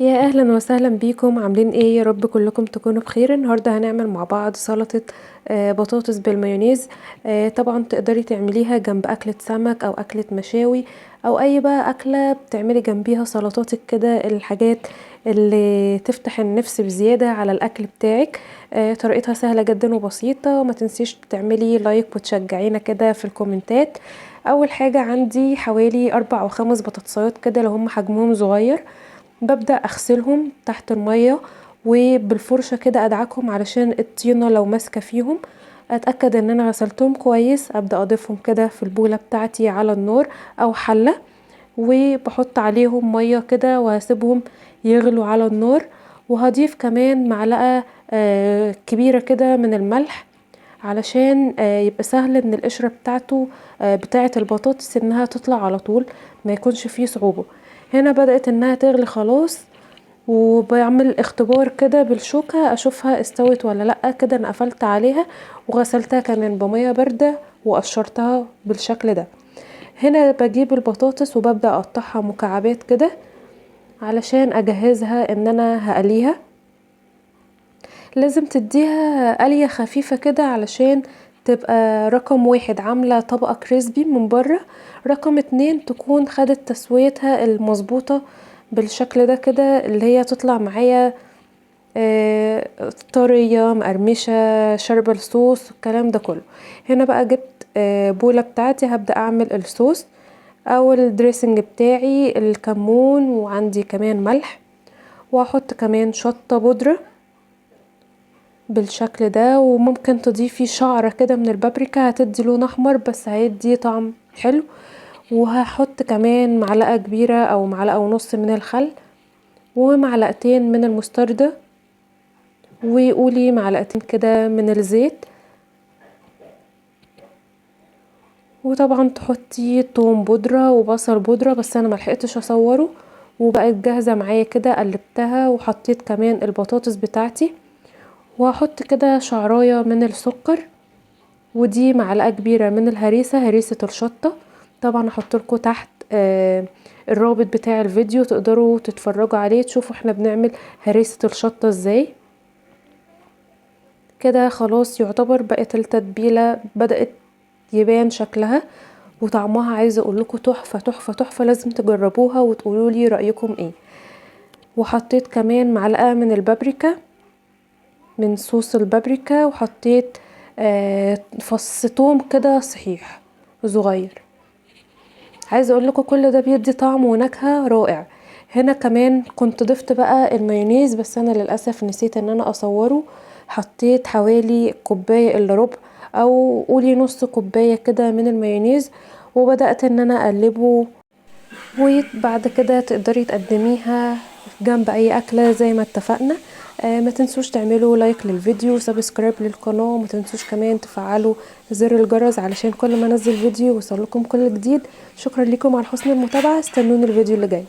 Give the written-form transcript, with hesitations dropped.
يا اهلا وسهلا بيكم، عاملين ايه؟ يا رب كلكم تكونوا بخير. النهارده هنعمل مع بعض سلطه بطاطس بالمايونيز. طبعا تقدري تعمليها جنب اكله سمك او اكله مشاوي او اي بقى اكله بتعملي جنبيها سلطاتك كده، الحاجات اللي تفتح النفس بزياده على الاكل بتاعك. طريقتها سهله جدا وبسيطه، وما تنسيش تعملي لايك وتشجعينا كده في الكومنتات. اول حاجه عندي حوالي 4 أو 5 بطاطسات كده لو هم حجمهم صغير. ببدأ اغسلهم تحت المية وبالفرشة كده ادعكهم علشان الطينة لو ماسكة فيهم. اتأكد ان انا غسلتهم كويس، ابدأ اضيفهم كده في البولة بتاعتي على النار او حلة، وبحط عليهم مية كده وهسيبهم يغلوا على النار. وهضيف كمان معلقة كبيرة كده من الملح، علشان يبقى سهل ان القشرة بتاعته بتاعة البطاطس انها تطلع على طول، ما يكونش فيه صعوبة. هنا بدأت انها تغلي خلاص، وبعمل اختبار كده بالشوكة اشوفها استوت ولا لأ. كده انا قفلت عليها وغسلتها كمان بمية باردة وقشرتها بالشكل ده. هنا بجيب البطاطس وببدأ اقطعها مكعبات كده علشان اجهزها ان انا هقليها. لازم تديها قلية خفيفة كده علشان تبقى رقم 1 عاملة طبقة كريسبي من بره، رقم 2 تكون خدت تسويتها المظبوطة بالشكل ده كده، اللي هي تطلع معايا طرية مقرمشة شاربة الصوص والكلام ده كله. هنا بقى جبت بولة بتاعتي، هبدأ اعمل الصوص او الدريسنج بتاعي، الكمون وعندي كمان ملح، وهحط كمان شطة بودرة بالشكل ده، وممكن تضيفي شعرة كده من البابريكا هتدي لون احمر بس هيدي طعم حلو. وهحط كمان معلقة كبيرة او معلقة ونص من الخل، ومعلقتين من المستردة، وقولي معلقتين كده من الزيت. وطبعا تحطي توم بودرة وبصل بودرة، بس انا ملحقتش اصوره. وبقت جاهزة معايا كده، قلبتها وحطيت كمان البطاطس بتاعتي، وهحط كده شعراية من السكر، ودي معلقة كبيرة من الهريسة، هريسة الشطة. طبعا هحط لكم تحت الرابط بتاع الفيديو تقدروا تتفرجوا عليه تشوفوا احنا بنعمل هريسة الشطة ازاي. كده خلاص يعتبر بقت التتبيلة بدأت يبان شكلها وطعمها، عايزة اقول لكم تحفة تحفة تحفة، لازم تجربوها وتقولوا لي رأيكم ايه. وحطيت كمان معلقة من البابريكا، من صوص البابريكا، وحطيت فص توم كده صحيح صغير. عايزه اقول لكم كل ده بيدي طعم ونكهه رائع. هنا كمان كنت ضفت بقى المايونيز، بس انا للاسف نسيت ان انا اصوره. حطيت حوالي كوبايه الا ربع او قولي نص كوبايه كده من المايونيز، وبدات ان انا اقلبه. وبعد كده تقدري تقدميها جنب اي اكله زي ما اتفقنا. ما تنسوش تعملوا لايك للفيديو وسبسكرايب للقناه، وما تنسوش كمان تفعلوا زر الجرس علشان كل ما انزل فيديو يوصلكم كل جديد. شكرا لكم على حسن المتابعه، استنوني الفيديو اللي جاي.